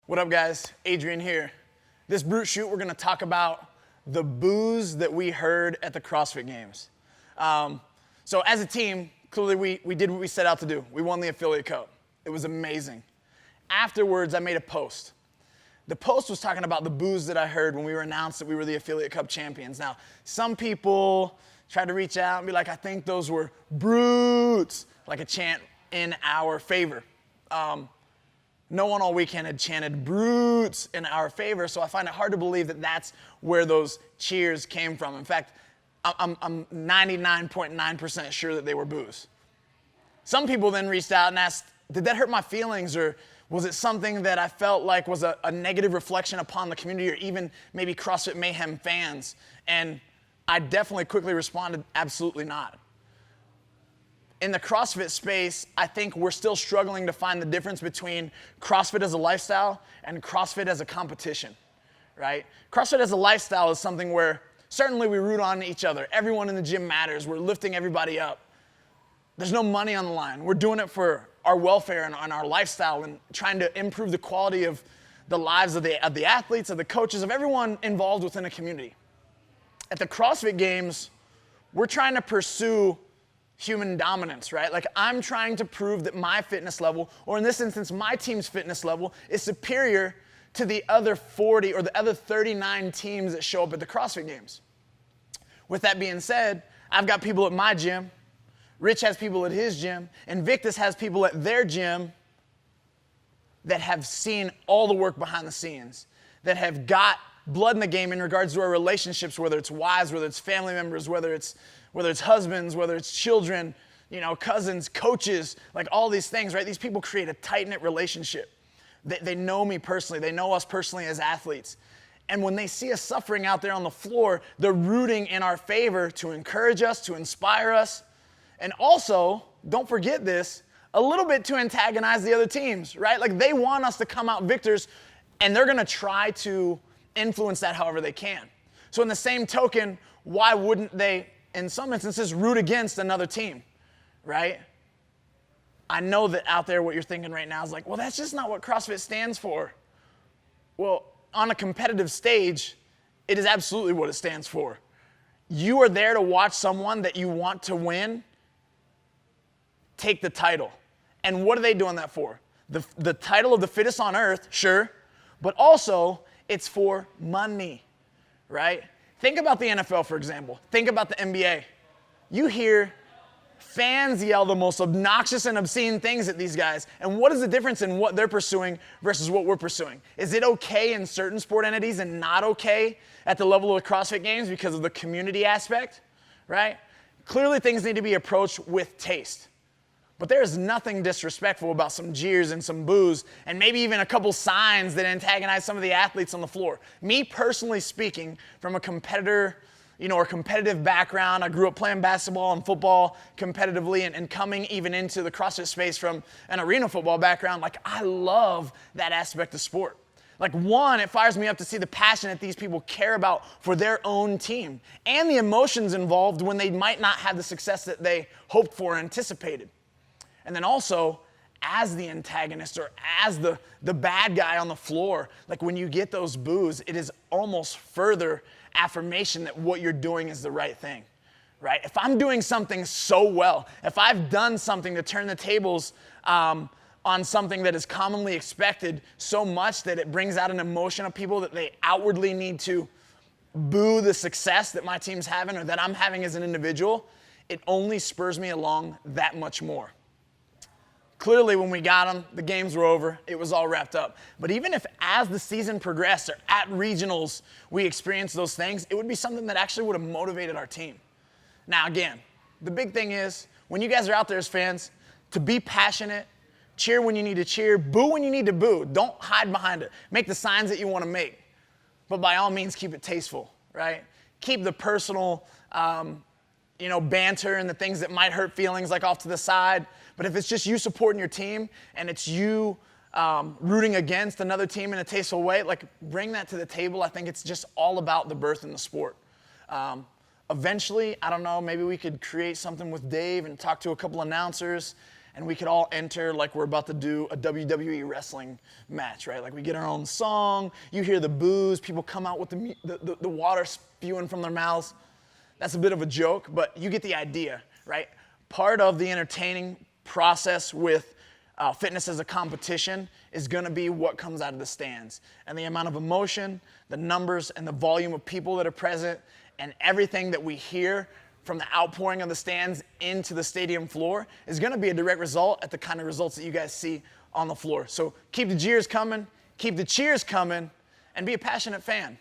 What up, guys? Adrian here. This Brute Shoot, we're going to talk about the boos that we heard at the CrossFit Games. So as a team, clearly we did what we set out to do. We won the Affiliate Cup. It was amazing. Afterwards, I made a post. The post was talking about the boos that I heard when we were announced that we were the Affiliate Cup champions. Now, some people tried to reach out and be like, I think those were brutes, like a chant in our favor. No one all weekend had chanted brutes in our favor, so I find it hard to believe that that's where those cheers came from. In fact, I'm 99.9% sure that they were boos. Some people then reached out and asked, did that hurt my feelings, or was it something that I felt like was a negative reflection upon the community, or even maybe CrossFit Mayhem fans? And I definitely quickly responded, absolutely not. In the CrossFit space, I think we're still struggling to find the difference between CrossFit as a lifestyle and CrossFit as a competition, right? CrossFit as a lifestyle is something where certainly we root on each other. Everyone in the gym matters. We're lifting everybody up. There's no money on the line. We're doing it for our welfare and our lifestyle and trying to improve the quality of the lives of the athletes, of the coaches, of everyone involved within a community. At the CrossFit Games, we're trying to pursue human dominance, right? Like, I'm trying to prove that my fitness level, or in this instance, my team's fitness level, is superior to the other 40 or the other 39 teams that show up at the CrossFit Games. With that being said, I've got people at my gym, Rich has people at his gym, Invictus has people at their gym that have seen all the work behind the scenes, that have got blood in the game in regards to our relationships, whether it's wives, whether it's family members, whether it's husbands, whether it's children, cousins, coaches, like all these things, right? These people create a tight-knit relationship. They know me personally. They know us personally as athletes. And when they see us suffering out there on the floor, they're rooting in our favor to encourage us, to inspire us, and also, don't forget this, a little bit to antagonize the other teams, right? Like, they want us to come out victors, and they're going to try to influence that however they can. So in the same token, why wouldn't they, in some instances, root against another team, right? I know that out there what you're thinking right now is like, well, that's just not what CrossFit stands for. Well, on a competitive stage, it is absolutely what it stands for. You are there to watch someone that you want to win take the title. And what are they doing that for? The title of the fittest on earth, sure, but also it's for money, right? Think about the NFL, for example. Think about the NBA. You hear fans yell the most obnoxious and obscene things at these guys. And what is the difference in what they're pursuing versus what we're pursuing? Is it okay in certain sport entities and not okay at the level of the CrossFit Games because of the community aspect, right? Clearly things need to be approached with taste. But there is nothing disrespectful about some jeers and some boos and maybe even a couple signs that antagonize some of the athletes on the floor. Me personally speaking, from a competitor, or competitive background, I grew up playing basketball and football competitively and coming even into the CrossFit space from an arena football background. Like, I love that aspect of sport. Like, one, it fires me up to see the passion that these people care about for their own team and the emotions involved when they might not have the success that they hoped for or anticipated. And then also, as the antagonist or as the bad guy on the floor, like when you get those boos, it is almost further affirmation that what you're doing is the right thing, right? If I'm doing something so well, if I've done something to turn the tables on something that is commonly expected so much that it brings out an emotion of people that they outwardly need to boo the success that my team's having or that I'm having as an individual, it only spurs me along that much more. Clearly, when we got them, the games were over. It was all wrapped up. But even if as the season progressed or at regionals we experienced those things, it would be something that actually would have motivated our team. Now, again, the big thing is when you guys are out there as fans, to be passionate, cheer when you need to cheer, boo when you need to boo. Don't hide behind it. Make the signs that you want to make. But by all means, keep it tasteful, right? Keep the personal banter and the things that might hurt feelings like off to the side. But if it's just you supporting your team and it's you rooting against another team in a tasteful way, like, bring that to the table. I think it's just all about the birth in the sport. Eventually, I don't know, maybe we could create something with Dave and talk to a couple announcers and we could all enter like we're about to do a WWE wrestling match, right? Like we get our own song, you hear the boos, people come out with the water spewing from their mouths. That's a bit of a joke, but you get the idea, right? Part of the entertaining process with fitness as a competition is going to be what comes out of the stands. And the amount of emotion, the numbers, and the volume of people that are present, and everything that we hear from the outpouring of the stands into the stadium floor is going to be a direct result at the kind of results that you guys see on the floor. So keep the jeers coming, keep the cheers coming, and be a passionate fan.